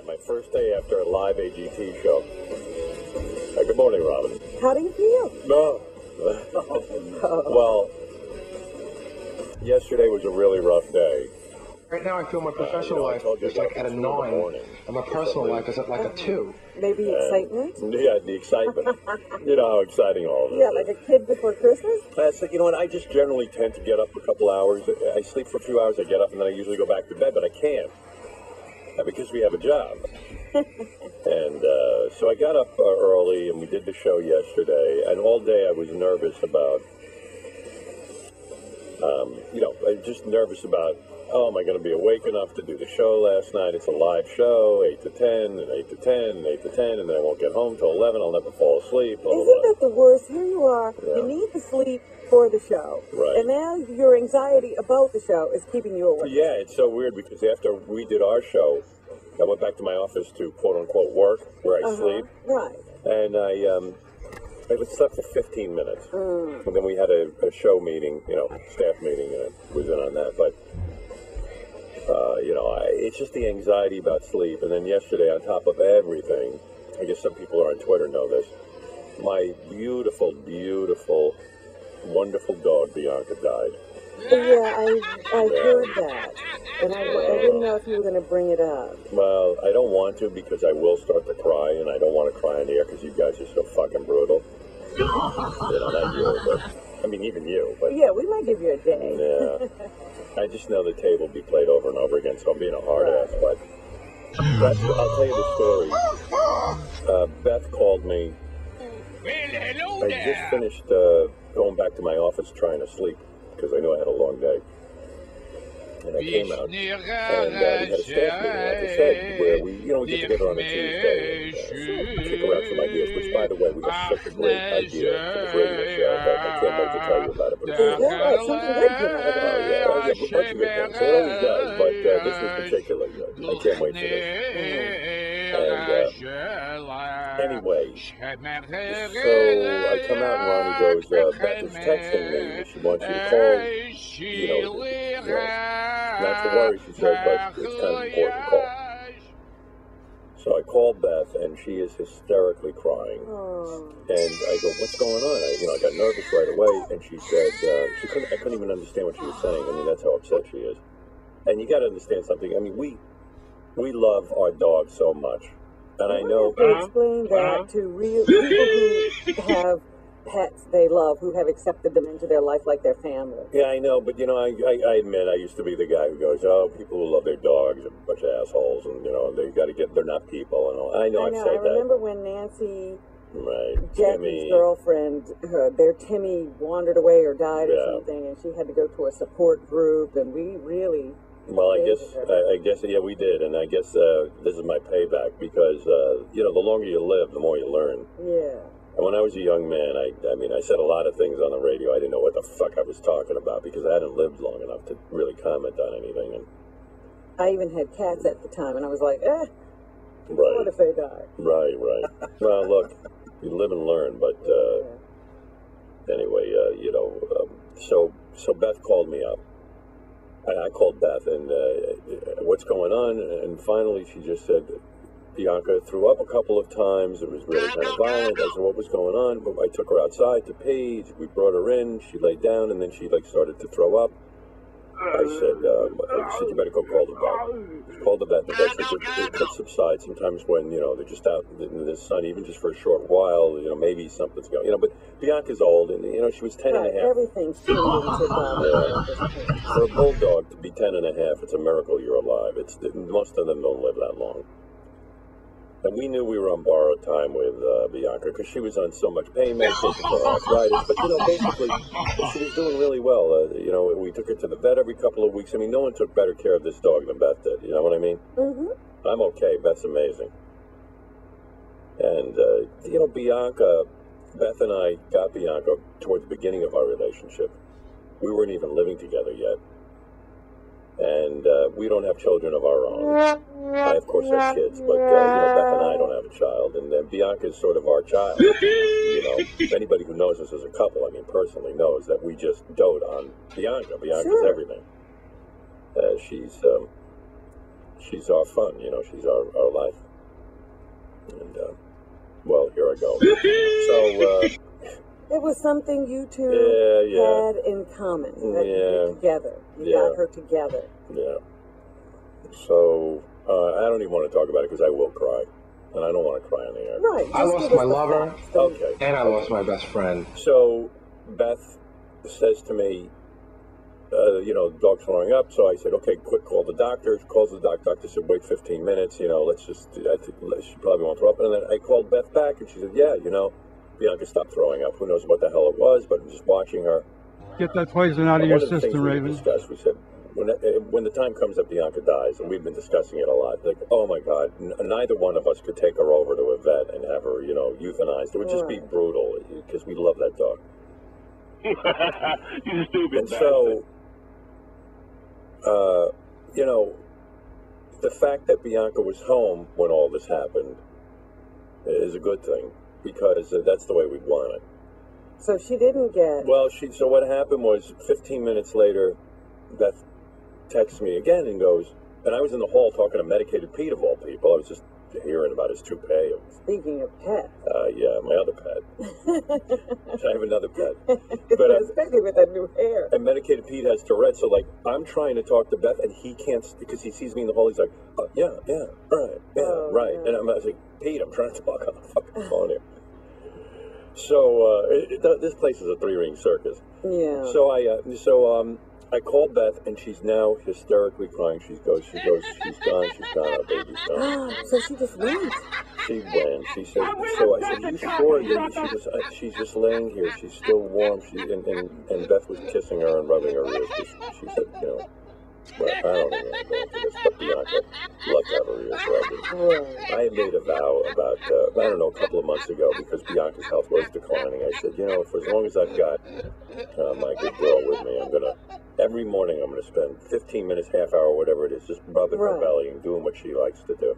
my first day after a live AGT show. Good morning, Robin. How do you feel? No. Well, yesterday was a really rough day. Right now I feel my professional life is like at a 9, and my personal life is at like a 2. Maybe excitement? Yeah, the excitement. You know how exciting all of this Yeah, like a kid before Christmas? So, you know what, I just generally tend to get up a couple hours. I sleep for a few hours, I get up, and then I usually go back to bed, but I can't. Because we have a job. And so I got up early, and we did the show yesterday, and all day I was nervous about, just nervous about, oh, am I going to be awake enough to do the show last night? It's a live show, 8 to 10, and 8 to 10, and 8 to 10, and then I won't get home till 11, I'll never fall asleep. Blah, blah, Isn't blah. that the worst? Here you are, Yeah. you need the sleep for the show. Right. And now your anxiety about the show is keeping you awake. Yeah, it's so weird because after we did our show, I went back to my office to quote-unquote work, where I sleep. Right. And I slept for 15 minutes. And then we had a show meeting, staff meeting, and I was in on that. But, it's just the anxiety about sleep. And then yesterday, on top of everything, I guess some people on Twitter know this, my beautiful, beautiful, wonderful dog, Bianca, died. Yeah, I heard that. And I didn't know if you were going to bring it up. Well, I don't want to because I will start to cry, and I don't want to cry in the air because you guys are so fucking brutal. Not you, but, I mean, even you. But Yeah, we might give you a day. yeah. I just know the tape will be played over and over again, so I'm being a hard ass, but I'll tell you the story. Beth called me. I just finished going back to my office trying to sleep because I knew I had a long day. And I came out, and we had a staff meeting, like I said, where we get together on a Tuesday and kick around some ideas, which, by the way, we have such a great idea for this radio show that I can't wait to tell you about it. But Something good came out of it. a bunch of good things. It always does, but this was particularly good. I can't wait for this. And anyway, so I come out and Ronnie goes, Beth is texting me. She wants you to call, not to worry, she said, but it's kind of an important call. So I called Beth, and she is hysterically crying. And I go, what's going on? I got nervous right away, and she said, I couldn't even understand what she was saying. I mean, that's how upset she is. And you got to understand something. I mean, we love our dog so much. And I know... Explain that to real people who have pets they love, who have accepted them into their life like their family. Yeah, I know, but, I admit I used to be the guy who goes, oh, people who love their dogs are a bunch of assholes, and, they got to they're not people, and all. I know I've said that. I remember when Nancy, Timmy. Jackie's girlfriend, their Timmy wandered away or died or something, and she had to go to a support group, and we really... Well, I guess, yeah, we did, and I guess this is my payback, because, the longer you live, the more you learn. Yeah. And when I was a young man, I said a lot of things on the radio. I didn't know what the fuck I was talking about because I hadn't lived long enough to really comment on anything. And I even had cats at the time, and I was like, right. What if they die? Right. Well, look, you live and learn, but anyway, so Beth called me up. I called Beth, and what's going on? And finally, she just said, Bianca threw up a couple of times. It was really kind of violent. I said, what was going on? But I took her outside to pee. We brought her in. She laid down, and then she started to throw up. I said, you better go call the vet. She called the vet. The vet said it could subside sometimes when, they're just out in the sun, even just for a short while, maybe something's going, but Bianca's old, and, she was 10 and a half. Everything's changing to For a bulldog to be 10 and a half, it's a miracle you're alive. Most of them don't live that long. And we knew we were on borrowed time with Bianca because she was on so much pain medication for arthritis. But, basically, she was doing really well. We took her to the vet every couple of weeks. I mean, no one took better care of this dog than Beth did. You know what I mean? Mm-hmm. I'm okay. Beth's amazing. And, Beth and I got Bianca toward the beginning of our relationship. We weren't even living together yet. And we don't have children of our own. I, of course, have kids, but, Beth and I don't have a child. And Bianca is sort of our child. Anybody who knows us as a couple, personally knows that we just dote on Bianca. Bianca's everything. She's she's our fun, you know, she's our life. And, well, here I go. So, it was something you two had in common, that you did together. You got her together. Yeah. So, I don't even want to talk about it because I will cry. And I don't want to cry on the air. Right. I lost my lover. Okay. And I lost my best friend. So, Beth says to me, you know, the dog's throwing up. So I said, okay, quick, call the doctor. Calls the doctor. Doctor said, wait 15 minutes. You know, let's just, I think she probably won't throw up. And then I called Beth back and she said, yeah, you know, Bianca stopped throwing up. Who knows what the hell it was, but just watching her. Get that poison out of your system, Raven. We said, when the time comes that Bianca dies, and we've been discussing it a lot, like, oh my God, neither one of us could take her over to a vet and have her, you know, euthanized. It would just be brutal because we love that dog. You stupid and so, you know, the fact that Bianca was home when all this happened is a good thing because that's the way we'd want it. So she didn't get... Well, so what happened was 15 minutes later, Beth texts me again and goes, and I was in the hall talking to Medicated Pete of all people. I was just hearing about his toupee. Speaking of pets. Yeah, my other pet. I have another pet. But, especially with that new hair. And Medicated Pete has Tourette's, so like I'm trying to talk to Beth and he can't because he sees me in the hall. He's like, yeah, right. And I'm like, Pete, I'm trying to talk on the fucking phone here. So this place is a three-ring circus. Yeah. So I called Beth and she's now hysterically crying. She goes, she's gone, our baby's gone. So she just went. She went. She said. So I said, "Are you sure?" She's just laying here. She's still warm. And Beth was kissing her and rubbing her ears. She said, you know. Well, I don't even want to go into this, but Bianca loved to have her ears rubbed. I had made a vow about, I don't know, a couple of months ago because Bianca's health was declining. I said, you know, for as long as I've got my good girl with me, every morning I'm going to spend 15 minutes, half hour, whatever it is, just rubbing her belly and doing what she likes to do.